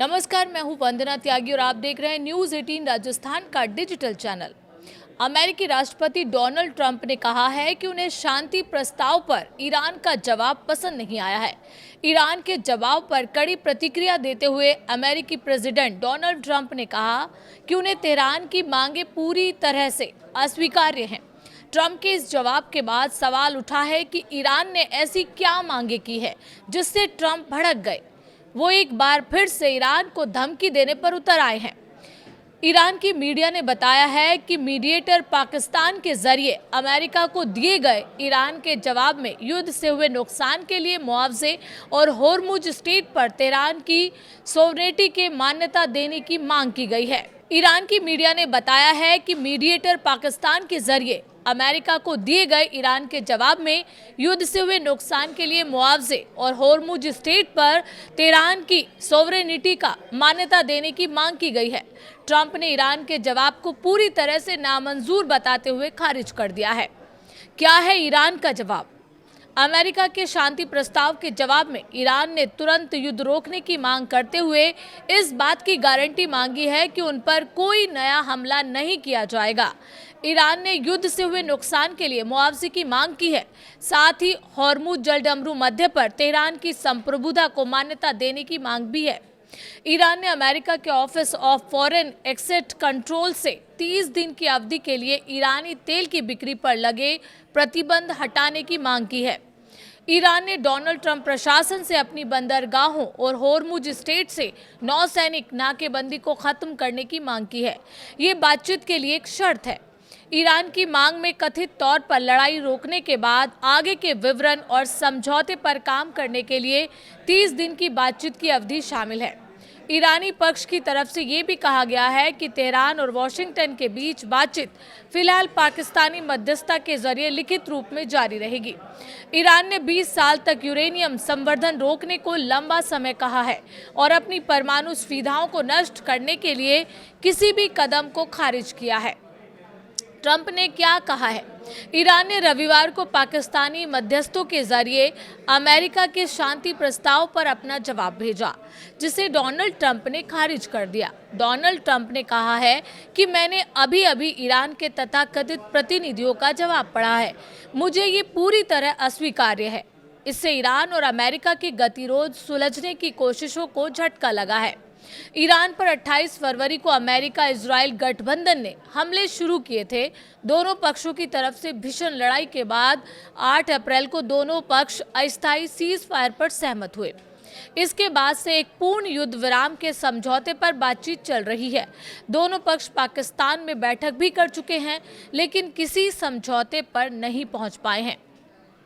नमस्कार, मैं हूं वंदना त्यागी और आप देख रहे हैं न्यूज़ 18 राजस्थान का डिजिटल चैनल। अमेरिकी राष्ट्रपति डोनाल्ड ट्रंप ने कहा है कि उन्हें शांति प्रस्ताव पर ईरान का जवाब पसंद नहीं आया है। ईरान के जवाब पर कड़ी प्रतिक्रिया देते हुए अमेरिकी प्रेसिडेंट डोनाल्ड ट्रंप ने कहा कि उन्हें तेहरान की मांगें पूरी तरह से अस्वीकार्य हैं। ट्रंप के इस जवाब के बाद सवाल उठा है कि ईरान ने ऐसी क्या मांगे की है जिससे ट्रंप भड़क गए। वो एक बार फिर से ईरान को धमकी देने पर उतर आए हैं। ईरान की मीडिया ने बताया है कि मीडिएटर पाकिस्तान के जरिए अमेरिका को दिए गए ईरान के जवाब में युद्ध से हुए नुकसान के लिए मुआवजे और होर्मुज स्ट्रेट पर तेहरान की सोवरेनिटी के मान्यता देने की मांग की गई है। ईरान की मीडिया ने बताया है कि मीडिएटर पाकिस्तान के जरिए अमेरिका को दिए गए ईरान के जवाब में युद्ध से हुए नुकसान के लिए मुआवजे और होर्मुज स्ट्रेट पर तेहरान की सोवरेनिटी का मान्यता देने की मांग की गई है। ट्रंप ने ईरान के जवाब को पूरी तरह से नामंजूर बताते हुए खारिज कर दिया है। क्या है ईरान का जवाब? अमेरिका के शांति प्रस्ताव के जवाब में ईरान ने तुरंत युद्ध रोकने की मांग करते हुए इस बात की गारंटी मांगी है कि उन पर कोई नया हमला नहीं किया जाएगा। ईरान ने युद्ध से हुए नुकसान के लिए मुआवजे की मांग की है। साथ ही होर्मुज जलडमरू मध्य पर तेहरान की संप्रभुता को मान्यता देने की मांग भी है। ईरान ने अमेरिका के office of foreign exchange control से 30 दिन की अवधि के लिए ईरानी तेल की बिक्री पर लगे प्रतिबंध हटाने की मांग की है। ईरान ने डोनाल्ड ट्रंप प्रशासन से अपनी बंदरगाहों और होर्मुज स्ट्रेट से नौसैनिक नाकेबंदी को खत्म करने की मांग की है। ये बातचीत के लिए एक शर्त है। ईरान की मांग में कथित तौर पर लड़ाई रोकने के बाद आगे के विवरण और समझौते पर काम करने के लिए 30 दिन की बातचीत की अवधि शामिल है। ईरानी पक्ष की तरफ से ये भी कहा गया है कि तेहरान और वॉशिंगटन के बीच बातचीत फिलहाल पाकिस्तानी मध्यस्थता के जरिए लिखित रूप में जारी रहेगी। ईरान ने 20 साल तक यूरेनियम संवर्धन रोकने को लंबा समय कहा है और अपनी परमाणु सुविधाओं को नष्ट करने के लिए किसी भी कदम को खारिज किया है। ट्रंप ने क्या कहा है? ईरान ने रविवार को पाकिस्तानी मध्यस्थों के जरिए अमेरिका के शांति प्रस्ताव पर अपना जवाब भेजा, जिसे डोनाल्ड ट्रंप ने खारिज कर दिया। डोनाल्ड ट्रंप ने कहा है कि मैंने अभी ईरान के तथाकथित प्रतिनिधियों का जवाब पढ़ा है। मुझे ये पूरी तरह अस्वीकार्य है। इससे ईरान और अमेरिका की गतिरोध सुलझने की कोशिशों को झटका लगा है। ईरान पर 28 फरवरी को अमेरिका इजराइल गठबंधन ने हमले शुरू किए थे। दोनों पक्षों की तरफ से भीषण लड़ाई के बाद 8 अप्रैल को दोनों पक्ष अस्थायी सीज फायर पर सहमत हुए। इसके बाद से एक पूर्ण युद्ध विराम के समझौते पर बातचीत चल रही है। दोनों पक्ष पाकिस्तान में बैठक भी कर चुके हैं, लेकिन किसी समझौते पर नहीं पहुंच पाए हैं।